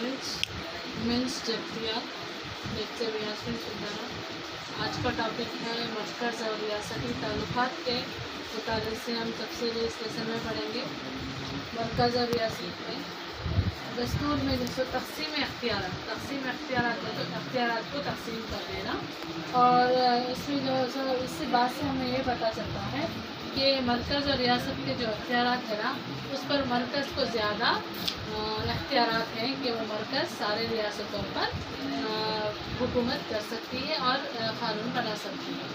Mince जफ्तिया lecture 82 सुधारा। आज का टॉपिक है मरकज़ और रियासती ताल्लुकात के मुताबिक से हम तफसील इस लेसन में पढ़ेंगे। मरकज़ और रियासत में दस्तूर में जैसे तकसीम अख्तियारात को तकसीम कर देना, और इसमें जो इसी बात से हमें ये पता चलता है कि मरकज़ और रियासत के जो अख्तियारात है ना, उस पर मरकज़ को ज़्यादा अख्तियारात हैं कि वो मरकज़ सारे रियासतों पर हुकूमत कर सकती है और क़ानून बना सकती है।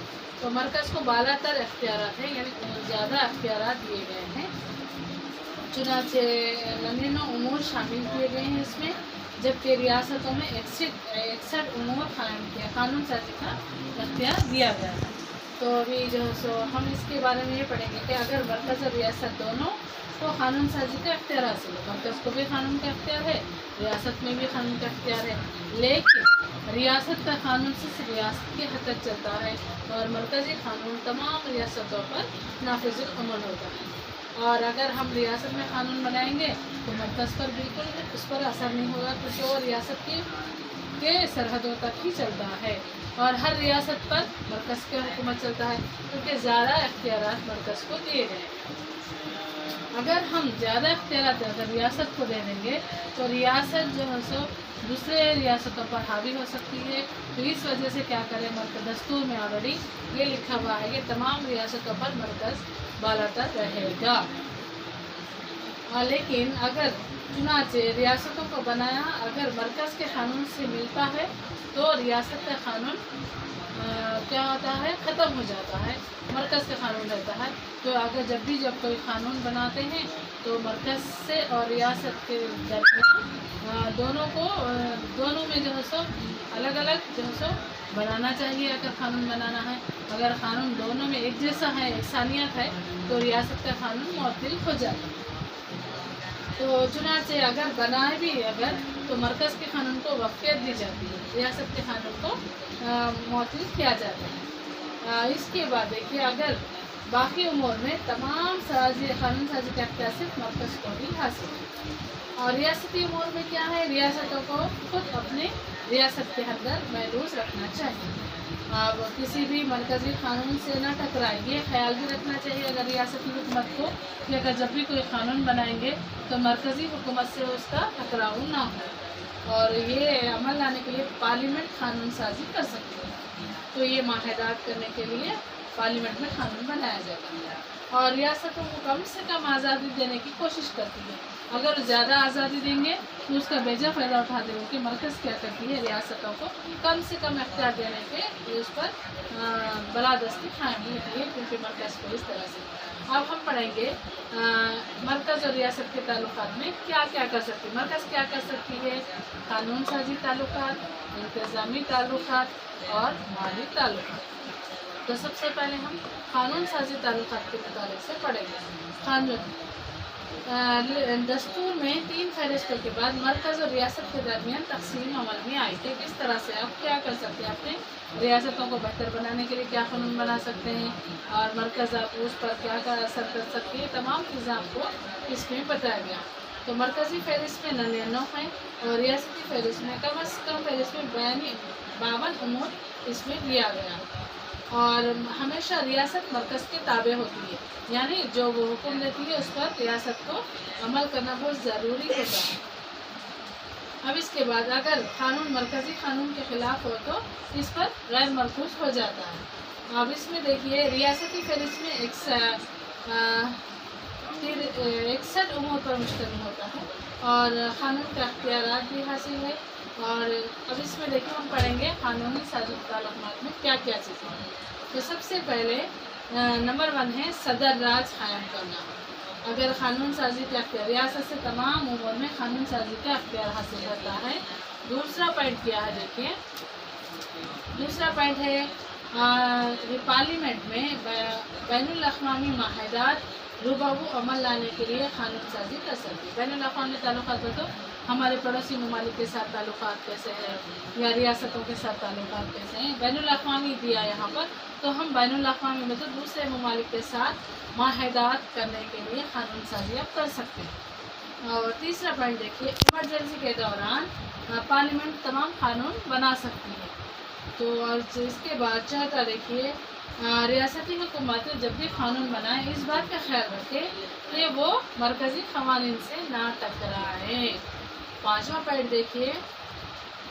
तो मरकज़ को बालातर अख्तियारात है, यानी ज़्यादा अख्तियारात दिए गए हैं। चुनाचे नन्नो उमूर शामिल किए गए हैं इसमें, जबकि रियासतों में 61 उमूर कानून साजी का अख्तियार दिया गया है। तो अभी जो सो हम इसके बारे में ये पढ़ेंगे कि अगर मरकज़ और रियासत दोनों को कानून साजी का अख्तियार हासिल है, मरकज़ को भी कानून का अख्तियार है, रियासत में भी कानून का अख्तियार है, लेकिन रियासत का कानून सिर्फ रियासत के हद तक चलता है और मरकज़ी कानून तमाम रियासतों पर नाफिज़ुल अमल होता है। और अगर हम रियासत में कानून बनाएंगे तो मरकज़ पर बिल्कुल उस पर असर नहीं होगा, क्योंकि वो रियासत के सरहदों तक ही चलता है और हर रियासत पर मरकज़ की हुकूमत चलता है, क्योंकि ज़्यादा अख्तियारात मरकज़ को दिए गए हैं। अगर हम ज़्यादा अख्तियारात अगर रियासत को दे देंगे तो रियासत जो है सो दूसरे रियासतों पर हावी हो सकती है। तो इस वजह से क्या करें, मरकज़ दस्तूर में ऑलरेडी ये लिखा हुआ है कि तमाम रियासतों पर मरकज़ बालातर रहेगा। लेकिन अगर चुनाचे रियासतों को बनाया अगर मरकज़ के कानून से मिलता है तो रियासत का कानून क्या होता है, ख़त्म हो जाता है, मरकज़ का कानून रहता है। तो अगर जब कोई कानून बनाते हैं तो मरकज़ से और रियासत के दरमियान दोनों में जो है सो अलग अलग जो है सो बनाना चाहिए। अगर कानून बनाना है, अगर कानून दोनों में एक जैसा है, एकसानियत है, तो रियासत का कानून मुअत्तल हो जाता है। तो चुनाचे अगर बनाए भी अगर तो मरकज़ के कानून को वक़्तियत दी जाती है, रियासत के कानून को मुअत्तल किया जाता है। इसके बाद देखिए, अगर बाकी उमूर में तमाम कानून साजी का अख्तियार सिर्फ मरकज़ को ही हासिल है। और रियासती उमूर में क्या है, रियासतों को खुद अपने रियासत के अंदर महफूज रखना चाहिए। अब किसी भी मरकज़ी कानून से ना टकराए, ये ख्याल भी रखना चाहिए अगर रियासती हुकूमत को कि अगर जब भी कोई कानून बनाएंगे तो मरकज़ी हुकूमत से उसका टकराव ना हो, और ये अमल लाने के लिए पार्लियामेंट कानून साजी कर सकती है। तो ये माहिदात करने के लिए पार्लियामेंट में कानून बनाया जाता है और रियासतों को कम से कम आज़ादी देने की कोशिश करती है। अगर ज़्यादा आज़ादी देंगे तो उसका बेजा फ़ायदा उठाते हुए कि मरकज़ क्या करती है, रियासतों को कम से कम अख्तियार देने के उस पर बलादस्ती कायम होती है, क्योंकि मरकज़ को इस तरह से। अब हम पढ़ेंगे मरकज़ और रियासत के ताल्लुकात में क्या क्या कर सकती है। मरकज़ क्या कर सकती है, कानून साजी ताल्लुकात, इंतज़ामी ताल्लुकात और माली ताल्लुकात। तो सबसे पहले हम कानून साजी ताल्लुकात के मुताबिक से पढ़ेंगे। कानून दस्तूर में 3 फहरिस्तों के बाद मरकज़ और रियासत के दरमियान तकसीम अमल में आई थी। किस तरह से आप क्या कर सकते हैं, अपने रियासतों को बेहतर बनाने के लिए क्या कानून बना सकते हैं और मरकज़ आप उस पर क्या असर कर सकती है, तमाम चीज़ें आपको इसमें बताया गया। तो मरकज़ी फहरिस्त में 99 हैं और रियासती फहरिस्त में कम अज़ कम फहरिस्त में 52 उमूर इसमें दिया गया। और हमेशा रियासत मरकज़ के ताबे होती है, यानी जो वो हुक्म देती है उस पर रियासत को अमल करना बहुत ज़रूरी होता है। अब इसके बाद अगर कानून मरकज़ी कानून के ख़िलाफ़ हो तो इस पर गैर मरकूज़ हो जाता है। अब इसमें देखिए, रियासती फहरिस्त में 61 उमूर पर मुश्तमिल होता है और कानून के अख्तियारात भी हासिल है। और अब इसमें देखिए, हम पढ़ेंगे कानूनी साजी ताल्लुकात में क्या क्या चीज़ें हैं। तो सबसे पहले नंबर 1 है सदर राज कायम करना। अगर कानून साजी का अख्तियार रियासत से तमाम उमूर में कानून साजी का अख्तियार हासिल होता है। दूसरा पॉइंट क्या है, देखिए दूसरा पॉइंट है पार्लियामेंट में बैनुल अक़वामी माहिदात रूबरू अमल लाने के लिए कानून साजी कर सकती है। बैनुल अक़वामी ताल्लुकात हो तो हमारे पड़ोसी ममालिक के साथ ताल्लुकात कैसे हैं या रियासतों के साथ ताल्लुकात कैसे हैं। बैनुल अक़वामी दिया यहाँ पर, तो हम बैनुल अक़वामी में तो दूसरे ममालिक के साथ माहिदात करने के लिए कानून साजी आप कर सकते हैं। और तीसरा पॉइंट देखिए, इमरजेंसी के दौरान पार्लियामेंट तमाम कानून बना सकती है। तो और इसके बाद चौथा देखिए, रियासती हुकूमत जब भी कानून बनाए इस बात का ख्याल रखे कि वो मरकज़ी क़वानीन से ना टकराए। पाँचवा पॉइंट देखिए,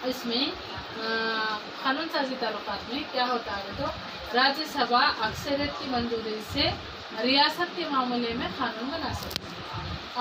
इसमें कानून साजी ताल्लुकात में क्या होता है, तो राज्यसभा अक्सरियत की मंजूरी से रियासत के मामले में कानून बना सकती है।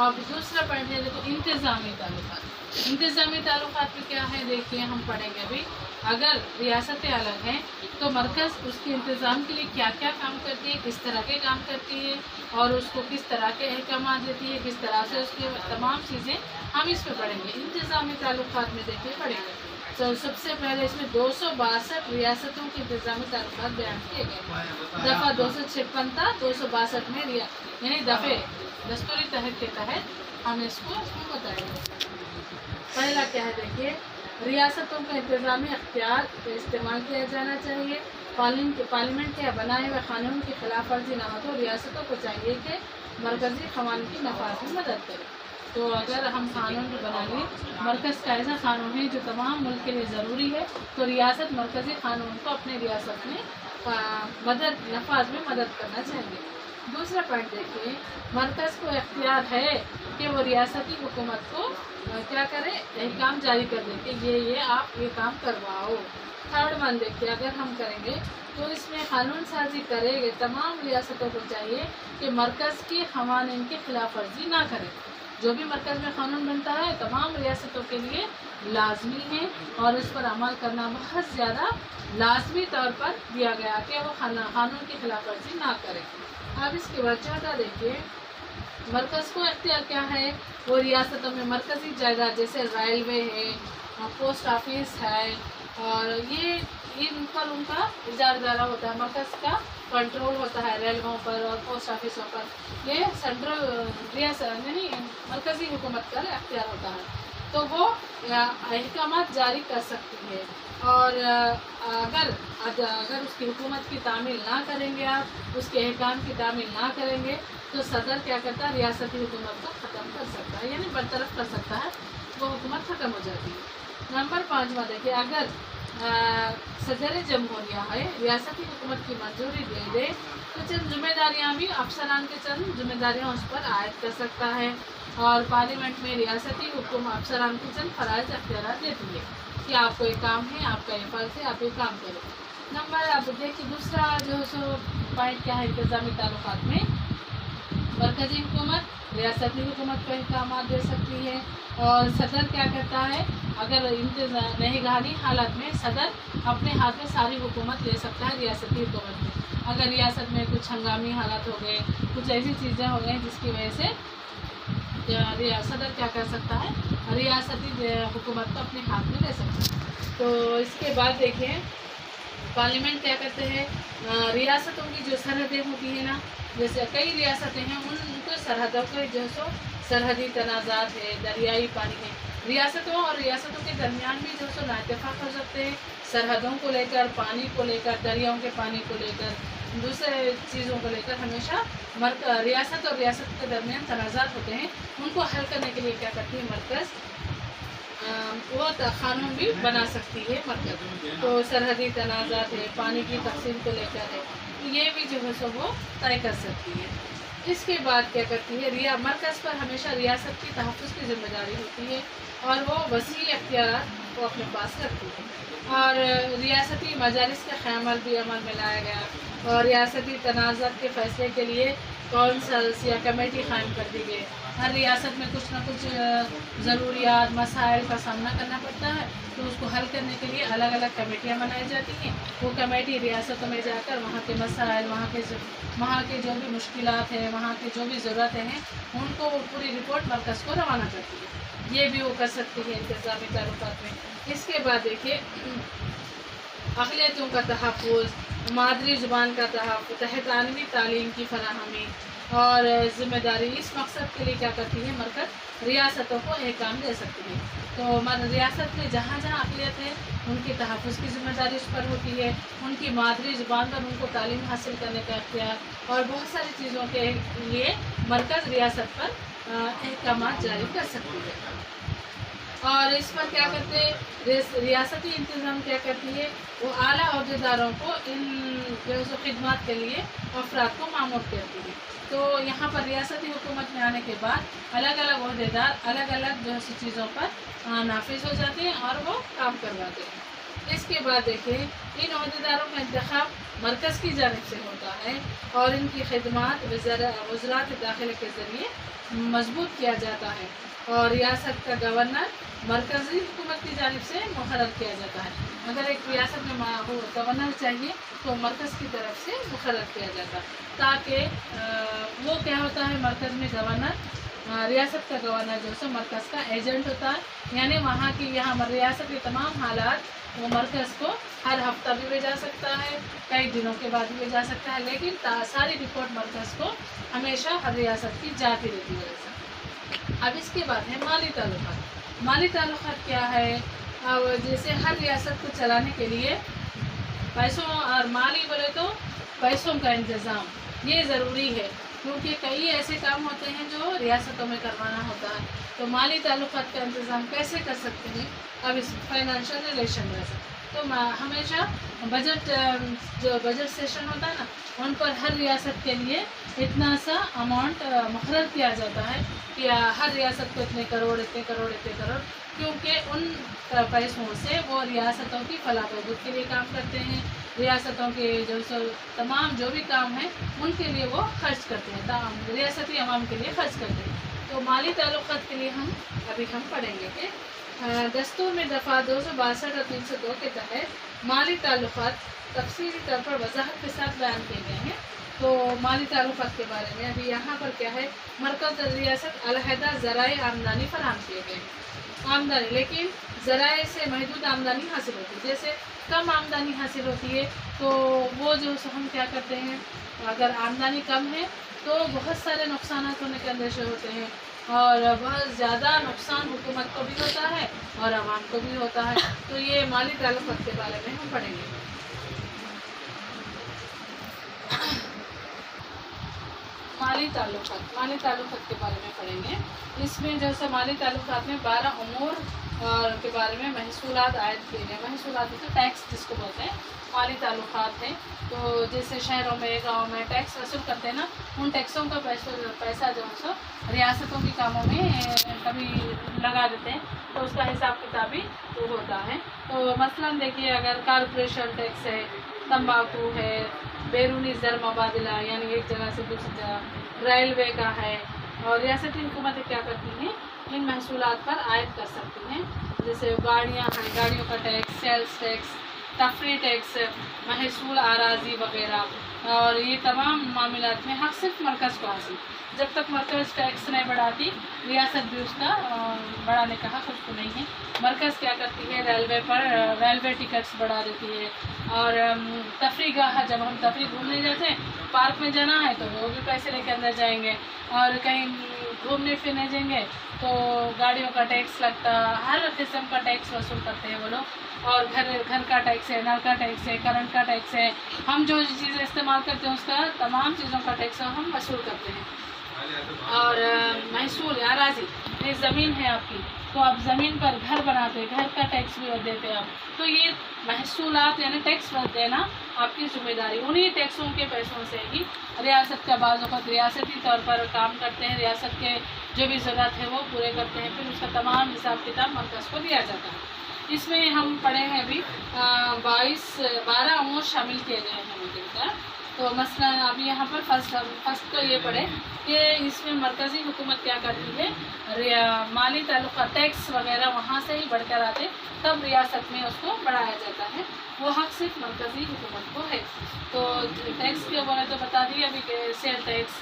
अब दूसरा पॉइंट है देखो, इंतज़ामी ताल्लुकात। इंतज़ामी ताल्लुकात में क्या है देखिए, हम पढ़ेंगे अभी। अगर रियासतें अलग हैं तो मरकज़ उसके इंतज़ाम के लिए क्या क्या काम करती है, किस तरह के काम करती है और उसको किस तरह के अहकाम देती है, किस तरह से उसकी तमाम चीज़ें हम इसमें पढ़ेंगे। इंतज़ामी ताल्लुकात में देखिए पढ़ेंगे तो सबसे पहले इसमें 262 रियासतों के इंतज़ामी ताल्लुकात बयान किए गए। दफ़ा 256 था 262 में यानी दफ़े दस्तूरी तहत के तहत हम इसको बताएंगे। पहला क्या है देखिए, रियासतों का इंतज़ामी अख्तियार इस्तेमाल किया जाना चाहिए। पार्लियामेंट के बनाए हुए कानून की खिलाफ वर्जी न हो तो रियासतों को चाहिए कि मरकज़ी क़वानीन की नफाज़ में मदद करें। तो अगर हम कानून भी बना लें, मरकज़ का ऐसा कानून है जो तमाम मुल्क के लिए ज़रूरी है, तो रियासत मरकज़ी कानून को अपने रियासत में नफाज में मदद करना चाहिए। दूसरा पॉइंट देखिए, मरकज़ को इख्तियार है कि वो रियासती हुकूमत को क्या करे, अहकाम जारी कर दे कि ये आप ये काम करवाओ। थर्ड वन देखिए, अगर हम करेंगे तो इसमें कानून साजी करेंगे तमाम रियासतों को चाहिए कि मरकज़ की क़वानीन की खिलाफ वर्जी ना करें। जो भी मरकज़ में कानून बनता है तमाम रियासतों के लिए लाजमी है और उस पर अमल करना बहुत ज़्यादा लाजमी तौर पर दिया गया कि वो कानून की खिलाफ वर्जी ना करें। अब इसके बाद चौथा देखिए, मरकज़ को इख्तियार क्या है, वो रियासतों में मरकज़ी जायदाद जैसे रेलवे है, पोस्ट ऑफिस है और ये इन पर उनका इजारदारा होता है। मरकज़ का कंट्रोल होता है रेलवों पर और पोस्ट ऑफिसों पर। ये सेंट्रल रियासत यानी मरकज़ी हुकूमत का इख्तियार होता है, तो वो अहकाम जारी कर सकती है। और अगर उसकी हुकूमत की तामील ना करेंगे, आप उसके अहकाम की तामील ना करेंगे तो सदर क्या करता है, रियासती हुकूमत को ख़त्म कर सकता है यानी बरतरफ कर सकता है, वो हुकूमत ख़त्म हो जाती है। नंबर 5वां देखिए, अगर सदर जमहूरिया है रियासती हुकूमत की मंजूरी दे दे तो चंद जिम्मेदारियाँ भी अफसरान के चंद जिम्मेदारियाँ उस पर आयद कर सकता है और पार्लियामेंट में रियासती हुकूमत अफसरान को चंद फ़राइज़ अख्तियार देती है कि आपको ये काम है, आपका ये फ़र्ज़ है, आप ये काम करें। नंबर अब देखिए दूसरा जो है सो पॉइंट क्या है, इंतज़ामी ताल्लुकात में मरकज़ी हुकूमत रियासती हुकूमत को अहकाम दे सकती है और सदर क्या करता है, अगर नहिगानी हालत में सदर अपने हाथ में सारी हुकूमत ले सकता है रियासती हुकूमत में। अगर रियासत में कुछ हंगामी हालात हो गए, कुछ ऐसी चीज़ें हो गई जिसकी वजह से सदर क्या कर सकता है, रियासती हुकूमत को अपने हाथ में ले सकता है। तो इसके बाद देखिए पार्लियामेंट क्या करते हैं, रियासतों की जो सरहदें होती है ना, जैसे कई रियासतें हैं उनको सरहदों के जो सो सरहदी तनाज़ात है, दरियाई पानी है, रियासतों और रियासतों के दरमियान भी जो सो नाइतफ़ाक़ हो सकते हैं सरहदों को लेकर, पानी को लेकर, दरियाओं के पानी को लेकर, दूसरे चीज़ों को लेकर हमेशा रियासत और रियासत के दरमियान तनाज़ात होते हैं, उनको हल करने के लिए क्या करती है मरकज़, वो कानून भी बना सकती है मरकज़। तो सरहदी तनाज़ात है, पानी की तकसीम को लेकर है, ये भी जो है सो वो तय कर सकती है। इसके बाद क्या करती है, मरकज़ पर हमेशा रियासत की तहफ़्फ़ुज़ की ज़िम्मेदारी होती है और वो वसी अख्तियारात को अपने पास रखती है। और रियासती मजालिस का क़यामत भी अमल में लाया गया और रियासती तनाज़ात के फ़ैसले के लिए कौंसल्स या कमेटी क़ायम कर दी गई। हर रियासत में कुछ ना कुछ ज़रूरियात मसाइल का सामना करना पड़ता है, तो उसको हल करने के लिए अलग अलग कमेटियाँ बनाई जाती हैं। वो कमेटी रियासतों में जाकर वहाँ के मसाइल, वहाँ के जो भी मुश्किलात हैं, वहाँ की जो भी ज़रूरतें हैं, उनको पूरी रिपोर्ट मरकज़ को रवाना करती है। ये भी वो कर सकती है इंतज़ामी ताल्लुकात में। इसके बाद देखिए अक़लियतों का तहफ़्फ़ुज़, मादरी ज़ुबान का तहफ़्फ़ुज़, तहतानवी तालीम की फ़राहमी और ज़िम्मेदारी, इस मकसद के लिए क्या करती है मरकज़, रियासतों को अहकाम दे सकती है। तो रियासत में जहाँ जहाँ अक़लियत है उनके तहफ़्फ़ुज़ की ज़िम्मेदारी उस पर होती है, उनकी मादरी ज़ुबान पर उनको तालीम हासिल करने का इख्तियार और बहुत सारी चीज़ों के लिए मरकज़ रियासत पर अहकामात जारी कर सकती है। और इस पर क्या करते हैं रियासती इंतज़ाम क्या करती है, वो आला अहदेदारों को इन जो है खिदमत के लिए अफराद को मामूर करती है। तो यहाँ पर रियासती हुकूमत में आने के बाद अलग अलग अहदेदार अलग अलग जो है चीज़ों पर नाफिज हो जाते हैं और वो काम करवाते हैं। इसके बाद देखिए इन अहदेदारों का इंतखाब मरकज़ की जानिब से होता है और इनकी खिदमत वज़रात दाखिला के ज़रिए मजबूत किया जाता है और रियासत का गवर्नर मरकज़ी हुकूमत की जानिब से मुकर्रर किया जाता है। अगर एक रियासत में गवर्नर चाहिए तो मरकज़ की तरफ से मुकर्रर किया जाता है, ताकि वो क्या होता है मरकज़ में गवर्नर रियासत का गवर्नर जो है मरकज़ का एजेंट होता है, यानी वहाँ की यहाँ रियासत के तमाम हालात वो मरकज़ को हर हफ्ता भी भेजा सकता है, कई दिनों के बाद भी भेजा सकता है, लेकिन सारी रिपोर्ट मरकज़ को हमेशा हर रियासत की जाती रहती है। अब इसके बाद है माली ताल्लुकात। माली ताल्लुकात क्या है, अब जैसे हर रियासत को चलाने के लिए पैसों और माली बोले तो पैसों का इंतज़ाम ये ज़रूरी है, क्योंकि कई ऐसे काम होते हैं जो रियासतों में करवाना होता है। तो माली ताल्लुकात का इंतज़ाम कैसे कर सकते हैं, अब इस फाइनेंशियल रिलेशन में तो हमेशा बजट जो बजट सेशन होता है ना, उन पर हर रियासत के लिए इतना सा अमाउंट मुकर्रर किया जाता है कि हर रियासत को इतने करोड़ इतने करोड़ इतने करोड़, क्योंकि उन पैसों से वो रियासतों की फलाह बहबूद के लिए काम करते हैं, रियासतों के जो तमाम जो भी काम है उनके लिए वो खर्च करते हैं, रियासती अवाम के लिए खर्च करते हैं। तो माली ताल्लुकात के लिए हम पढ़ेंगे कि दस्तूर में दफ़ा 262 और 302 के तहत माली ताल्लुकात तफसीली तौर पर वजाहत के साथ बयान किए गए हैं। तो माली ताल्लुकात के बारे में अभी यहाँ पर क्या है, मरकज़ रियासत अलहदा ज़राए आमदनी फराहम किए गए हैं। आमदनी, लेकिन ज़राए से महदूद आमदनी हासिल होती है, जैसे कम आमदनी हासिल होती है तो वो जो हम क्या करते हैं, अगर आमदनी कम है तो बहुत सारे नुकसान होने के अंदेशे होते हैं और बहुत ज़्यादा नुकसान हुकूमत को भी होता है और आवाम को भी होता है। तो ये माली ताल्लुकात के बारे में हम पढ़ेंगे। माली ताल्लुकात के बारे में पढ़ेंगे। इसमें जैसे माली ताल्लुकात में 12 उमूर और के बारे में महसूलात आयद किए गए। महसूलात तो टैक्स जिसको बोलते हैं, माली ताल्लुकात है। तो जैसे शहरों में गाँव में टैक्स वसूल करते हैं ना, उन टैक्सों का पैसा जो है सो रियासतों के कामों में कभी लगा देते हैं, तो उसका हिसाब किताब भी वो होता है। तो मसलन देखिए, अगर कॉर्पोरेशन टैक्स है, तंबाकू है, बैरूनी ज़र मुबादला यानी एक जगह से दूसरी जगह, रेलवे का है, और रियासती हुकूमतें क्या करती हैं, इन महसूलात पर आयद कर सकती हैं। जैसे गाड़ियाँ हैं, गाड़ियों का टैक्स, सेल्स टैक्स, तफरी टैक्स, महसूल आराजी वगैरह, और ये तमाम मामलात में हक सिर्फ मरकज़ को हासिल। जब तक मरकज़ टैक्स नहीं बढ़ाती, रियासत भी उसका बढ़ाने का हक उसको नहीं है। मरकज़ क्या करती है, रेलवे पर रेलवे टिकट्स बढ़ा देती है, और तफरी गाह, जब हम तफरी घूमने जाते हैं, पार्क में जाना है तो वो भी पैसे लेकर अंदर जाएंगे, और कहीं घूमने फिरने जाएंगे तो गाड़ियों का टैक्स लगता, हर किस्म का टैक्स वसूल करते हैं वो लोग। और घर का टैक्स है, नल का टैक्स है, करंट का टैक्स है, हम जो चीज़ें इस्तेमाल करते हैं उसका तमाम चीज़ों का टैक्स हम वसूल करते हैं। और महसूल आराजी, ये ज़मीन है आपकी, तो आप ज़मीन पर घर बनाते हैं, घर का टैक्स भी देते हैं आप। तो ये महसूलात यानी टैक्स देना आपकी जिम्मेदारी। उन्हीं टैक्सों के पैसों से ही रियासत का बाज़ वक़्त रियासती तौर पर काम करते हैं, रियासत के जो भी ज़रूरत है वो पूरे करते हैं, फिर उसका तमाम हिसाब किताब मरकज़ को दिया जाता है। इसमें हम पढ़े हैं अभी 12 अमूर शामिल किए गए हैं मुझे। तो मसलन अभी यहाँ पर फर्स्ट तो ये पढ़े कि इसमें मरकज़ी हुकूमत क्या करती है, माली ताल्लुकात टैक्स वगैरह वहाँ से ही बढ़कर आते, तब रियासत में उसको बढ़ाया जाता है। वो हक सिर्फ मरकज़ी हुकूमत को है। तो टैक्स के बोले तो बता दिए अभी कि सेल टैक्स,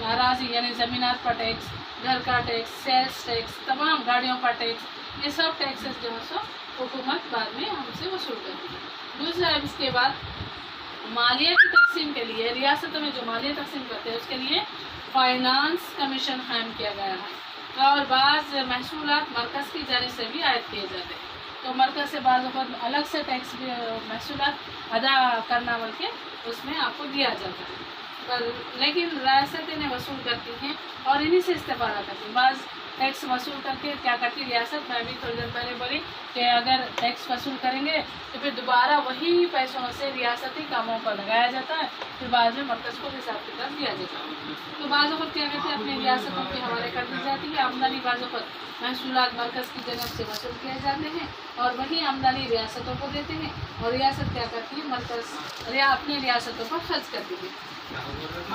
अराजी यानी ज़मीनात पर टैक्स, घर का टैक्स, सेल्स टैक्स, तमाम गाड़ियों का टैक्स, ये सब टैक्सेस जो है सो हुकूमत बाद में हमसे वसूल करती है। दूसरा, इसके बाद मालिया की तकसीम के लिए रियासतों में जो मालिया तकसीम करते हैं उसके लिए फाइनेंस कमीशन कायम किया गया है, और बाज़ महसूलात मरकज़ की जानिब से भी आयद किए जाते हैं। तो मरकज़ से बाज़ वक़्त अलग से टैक्स भी महसूलात अदा करना बल्कि उसमें आपको दिया जाता है। पर लेकिन रियासतें इन्हें वसूल करती हैं और इन्हीं से इस्तेफादा करती हैं। बाज़ टैक्स वसूल करके क्या करती रियासत, मैं भी थोड़ी देर पहले बोली कि अगर टैक्स वसूल करेंगे तो फिर दोबारा वही पैसों से रियासती कामों पर लगाया जाता है, फिर बाद में मरकज़ को हिसाब किताब दिया जाता है। तो बाज़ वक़्त क्या कहते हैं अपनी रियासतों के हवाले कर दी जाती है। आमदनी बाज़ वक़्त महसूलात मरकज़ की जगह से वसूल किए जाते हैं और वही आमदनी रियासतों को देते हैं और रियासत क्या करती है, मरकज़ अपनी रियासतों पर खर्च करती है।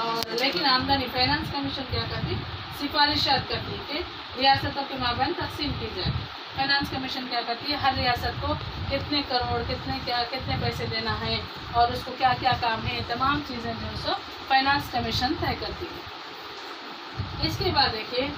और लेकिन आमदनी फाइनेंस कमीशन क्या करती, सिफारिशात करती है कि रियासतों के माबैन तकसीम की जाए। फाइनेंस कमीशन क्या करती है, हर रियासत को कितने करोड़ कितने पैसे देना है और उसको क्या क्या काम है, तमाम चीज़ें जो है सो फाइनेंस कमीशन तय करती है। इसके बाद देखिए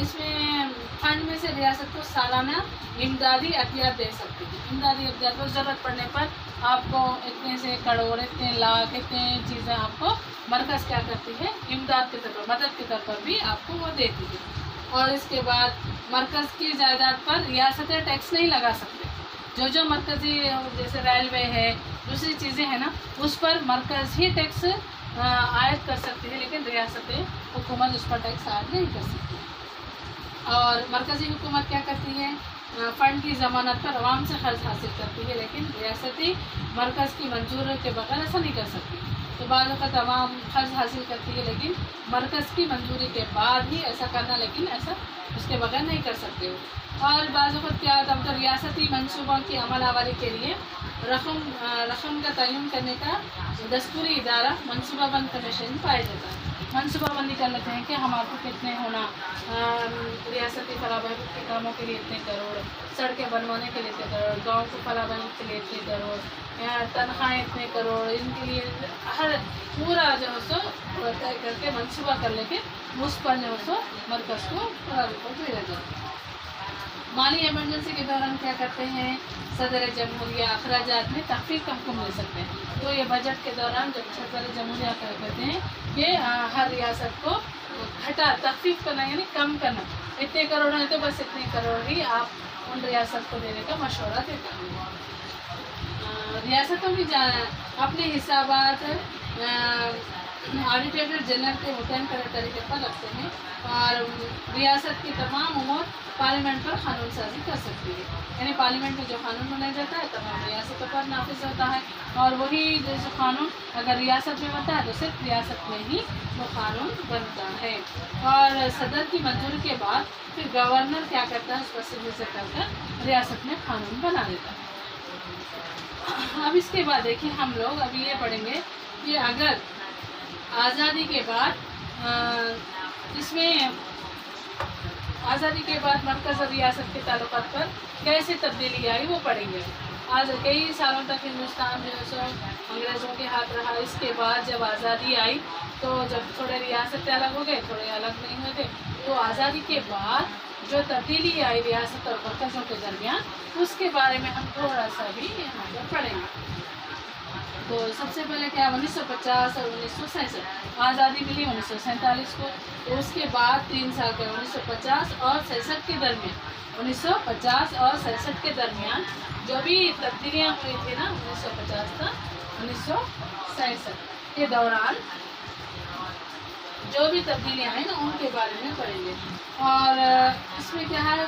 इसमें फंड में से रियासत को सालाना इमदादी अतियात दे सकती है। इमदादी अतियात को ज़रूरत पड़ने पर आपको इतने से करोड़, इतने लाख, इतने चीज़ें आपको मरकज़ क्या करती है, इमदाद के तौर पर, मदद के तौर पर भी आपको वो देती है। और इसके बाद मरकज़ की जायदाद पर रियासतें टैक्स नहीं लगा सकते। जो मरकज़ी जैसे रेलवे है, दूसरी चीज़ें हैं ना, उस पर मरकज़ ही टैक्स आयद कर सकती है, लेकिन रियासतें हुकूमत उस पर टैक्स आयद नहीं कर सकती। और मरकज़ी हुकूमत क्या करती है, फ़ंड की ज़मानत पर आवाम से खर्च हासिल करती है, लेकिन रियासती मरकज़ की मंजूरी के बगैर ऐसा नहीं कर सकती। तो बाद वक़्त आवाम खर्च हासिल करती है, लेकिन मरकज़ की मंजूरी के बाद ही ऐसा करना, लेकिन ऐसा उसके बगैर नहीं कर सकते हो। और बाद वक़्त क्या होता है, तो रियासती मनसूबों की अमल आवारी के लिए रकम का तयन करने का दस्तूरी इदारा मनसूबाबंद कमीशन पाया जाता है। मनसूबाबंदी कर लेते हैं कि हमारे को कितने होना, रियासती फलाह बहबूद के कामों के लिए इतने करोड़, सड़कें बनवाने के लिए इतने करोड़, गाँव को फलाह बहबूद के लिए इतने करोड़, तनख्वाहें इतने करोड़, इनके लिए हर पूरा जो है सो तय करके मनसूबा कर लेके उस पर जो है सो मरकज़ को पूरा रिपोर्ट भेजा जाता है। माली इमरजेंसी के दौरान क्या करते हैं, सदर जमहूरिया अखराजात में तखफीफ का हुक्म ले सकते हैं। तो ये बजट के दौरान जब सदर जमहूरिया क्या कहते हैं कि हर रियासत को तखफीफ करना यानी कम करना, इतने करोड़ हैं तो बस इतने करोड़ ही आप उन रियासत को देने का मशवरा देता है। रियासतों की अपने हिसाबात ऑडिटर जनरल के मुतयन तरीके पर रखते हैं और रियासत की तमाम उमूर पार्लियामेंट पर कानून साजी कर सकती है। यानी पार्लियामेंट में जो कानून बनाया जाता है तमाम रियासतों पर नाफिज होता है और वही जैसे कानून अगर रियासत में बनता है तो सिर्फ रियासत में ही वो कानून बनता है। और सदर की मंजूरी के बाद फिर गवर्नर क्या करता है, उस पर सिग्नेचर कर रियासत में कानून बना देता है। अब इसके बाद देखिए हम लोग अभी ये पढ़ेंगे कि अगर आज़ादी के बाद इसमें आज़ादी के बाद मरकज़ और रियासत के ताल्लुकात पर कैसे तब्दीली आई वो पढ़ेंगे। आज कई सालों तक हिंदुस्तान जो है सो अंग्रेज़ों के हाथ रहा। इसके बाद जब आज़ादी आई तो जब थोड़े रियासतें अलग हो गए, थोड़े अलग नहीं हुए थे, तो आज़ादी के बाद जो तब्दीली आई रियासत और मरकज़ों के दरमियान, उसके बारे में हम थोड़ा सा भी यहाँ पर पढ़ेंगे। तो सबसे पहले क्या 1950 और 1967 आज़ादी मिली 1947 को। तो उसके बाद 3 साल के 1950 और 67 के दरमियान 1950 और 67 के दरमियान जो भी तब्दीलियाँ हुई थी ना 1950 तक 1967 के दौरान जो भी तब्दीलियाँ हैं ना उनके बारे में पढ़ेंगे। और इसमें क्या है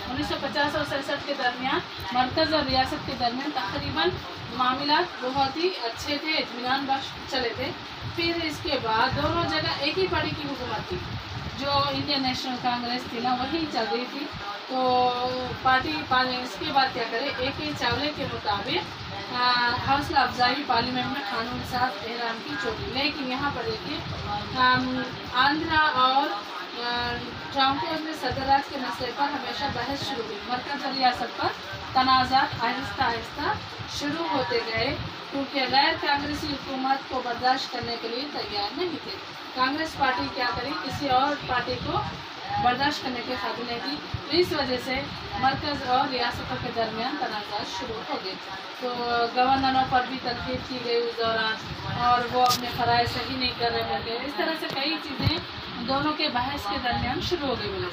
1950 और 67 के दरमियान मरकज़ और रियासत के दरमियान तकरीबन मामलात बहुत ही अच्छे थे, इत्मीनान बख्श चले थे। फिर इसके बाद दोनों जगह एक ही पार्टी की हुकूमत थी, जो इंडियन नेशनल कांग्रेस थी ना वही चल रही थी। तो पार्टी इसके बाद क्या करे, AK चावले के मुताबिक हौसला अफजाई पार्लियामेंट में कानून साज एहराम की चोटी। लेकिन यहाँ पर देखिए आंध्रा और ट्रांकोस में सदराज के मसले पर हमेशा बहस शुरू हुई। मरकज़ और रियासत पर तनाज़ात आहिस्ता आहिस्ता शुरू होते गए क्योंकि गैर कांग्रेसी हुकूमत को बर्दाश्त करने के लिए तैयार नहीं थे। कांग्रेस पार्टी क्या करी, किसी और पार्टी को बर्दाश्त करने के काबिल नहीं थी। तो इस वजह से मरकज़ और रियासतों के दरमियान तनाज़ात शुरू हो गए। तो गवर्नरों पर भी तनकीद की गई उस दौरान और वो अपने फ़राइज़ सही नहीं कर रहे थे। इस तरह से कई चीज़ें दोनों के बहस के दरमियान शुरू हो गई बोले।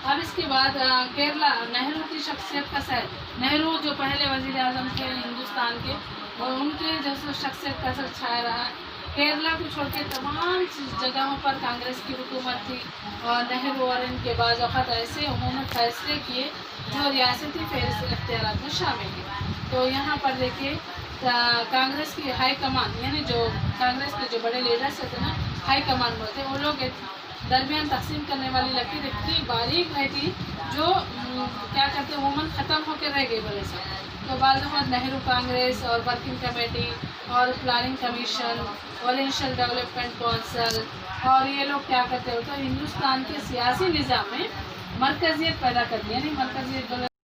अब इसके बाद केरला नेहरू की शख्सियत का सर, नेहरू जो पहले वज़ीर आज़म थे हिंदुस्तान के, और उनके जैसे शख्सियत का असर छाया रहा। केरला को छोड़ के तमाम जगहों पर कांग्रेस की हुकूमत थी और नेहरू और इनके बाद वक़्त ऐसे उन्होंने फैसले किए जो रियासती फहरिस्त इख्तियारात में शामिल है। तो यहाँ पर देखिए कांग्रेस की हाई कमान यानी जो कांग्रेस के जो बड़े लीडर्स होते हैं ना, हाई कमान बोलते हैं, वो लोग दरमियान तकसीम करने वाली लकीर इतनी बारीक रहती जो क्या कहते हैं वोमन ख़त्म होकर रह गई बोले से। तो बाद में नेहरू कांग्रेस और वर्किंग कमेटी और planning commission oriental development council और ये लोग क्या करते होते हैं हिंदुस्तान के सियासी निज़ाम में मरकज़ियत पैदा करती है, यानी मरकज़ियत